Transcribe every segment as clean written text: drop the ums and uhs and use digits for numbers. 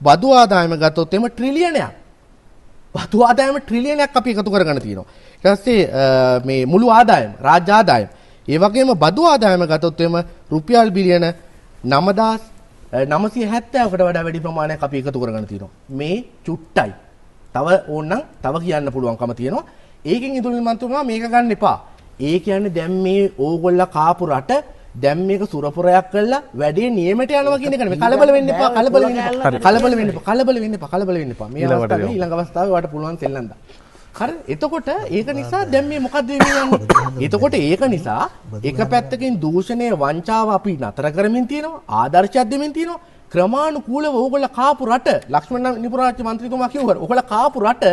බදු ආදායම ගත්තොත් එම ට්‍රිලියනයක්. බදු ආදායම ට්‍රිලියනයක් අපි එකතු කරගෙන තියෙනවා. ඊට පස්සේ මේ මුළු ආදායම, රාජ්‍ය ආදායම. ඒ වගේම බදු ආදායම ගත්තොත් එම රුපියල් බිලියන 9,970කට වඩා වැඩි ප්‍රමාණයක් අපි එකතු කරගෙන තියෙනවා. මේ චුට්ටයි. තව ඕනනම් තව කියන්න පුළුවන්කම තියෙනවා. ඒකෙන් ඉදුල් මන්තුමා මේක ගන්න එපා. ඒ කියන්නේ දැන් මේ ඕගොල්ලෝ කාපු රට දැන් මේක සුරපුරයක් කරලා වැඩේ නියමයට යනවා කියන එක නෙමෙයි. කලබල වෙන්න එපා. කලබල වෙන්න එපා. මේ අවස්ථාවේ ඊළඟ අවස්ථාවේ වට පුළුවන් සෙල්ලම් දාන්න. හරි. එතකොට ඒක නිසා දැන් මේ මොකද්ද වෙන්නේ යන්නේ? එතකොට ඒක නිසා එක පැත්තකින් දූෂණය වංචාව අපි නතර කරමින් තියෙනවා. ආදර්ශයක් දෙමින් තියෙනවා. ක්‍රමානුකූලව ඕගොල්ලෝ කාපු රට ලක්ෂ්මණ නිපුරාජ්‍ය මන්ත්‍රීතුමා කිව්වා. ඕගොල්ලෝ කාපු රට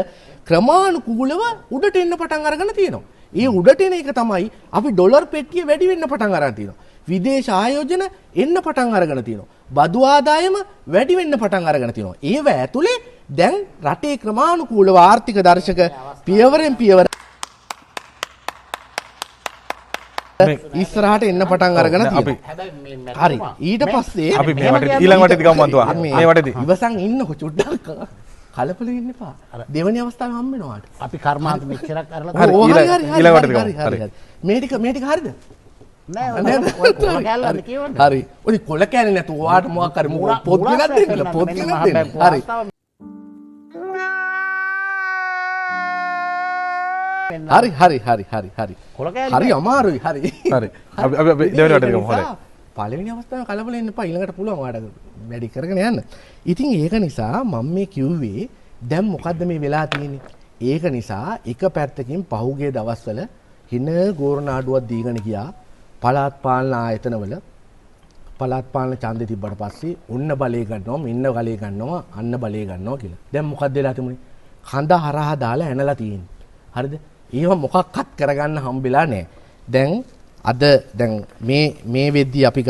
ක්‍රමානුකූලව උඩට එන්න පටන් අරගෙන තියෙනවා. ඒ උඩට එන එක තමයි අපි ඩොලර් පෙට්ටිය වැඩි වෙන්න පටන් අරන් තියෙනවා. විදේශ ආයෝජන එන්න පටන් අරගෙන තියෙනවා. බදු ආදායම වැඩි වෙන්න පටන් අරගෙන තියෙනවා. ඒව ඇතුලේ දැන් රටේ ක්‍රමානුකූලව ආර්ථික දර්ශක පියවරෙන් පියවර ඉස්සරහට එන්න පටන් අරගෙන තියෙනවා. හරි. ඊට පස්සේ අපි මේ වටේ ඊළඟ වටේදී ගමු මන්තුවා. මේ වටේදී. ඉවසන් ඉන්නකො චුට්ටක් කලබල වෙන්න එපා. දෙවෙනි අවස්ථාවේ හම්බ වෙනවාට. අපි කර්මාන්ත මෙච්චරක් කරලා හරි ඊළඟ වටේදී ගමු. හරි. මේ ටික හරිද? නෑ ඔය කොල කැල්ලද කියවන්නේ. හරි. ඔය කොල කැල්ලේ නැතු ඔයාට මොකක් හරි පොත් ගෙනත් දෙන්න. පොත් ගෙනත් දෙන්න. හරි. හරි. කොල කැල්ල. හරි අමාරුයි. හරි. හරි. අපි දෙවෙනි වටේදී ගමු. හරි. පළවෙනි අවස්ථාවේ කලබල වෙන්න එපා. ඊළඟට පුළුවන් ඔයාට වැඩි කරගෙන යන්න. ඉතින් ඒක නිසා මම මේ කිව්වේ දැන් මොකද්ද මේ වෙලා තියෙන්නේ? ඒක නිසා එක පැත්තකින් පහුගිය දවස්වල හින ගෝරනාඩුවක් දීගෙන ගියා. පළාත් පාලන ආයතනවල පළාත් පාලන ඡන්දෙ තිබ්බට පස්සේ ඔන්න බලය ගන්නවා, මෙන්න බලය ගන්නවා, අන්න බලය ගන්නවා කියලා. දැන් මොකක්ද වෙලා තිබුණේ? කඳ හරහා දාලා ඇනලා තියෙන්නේ. හරිද? ඒව මොකක්වත් කරගන්න හම්බෙලා නැහැ. දැන් අද මේ වෙද්දී අපි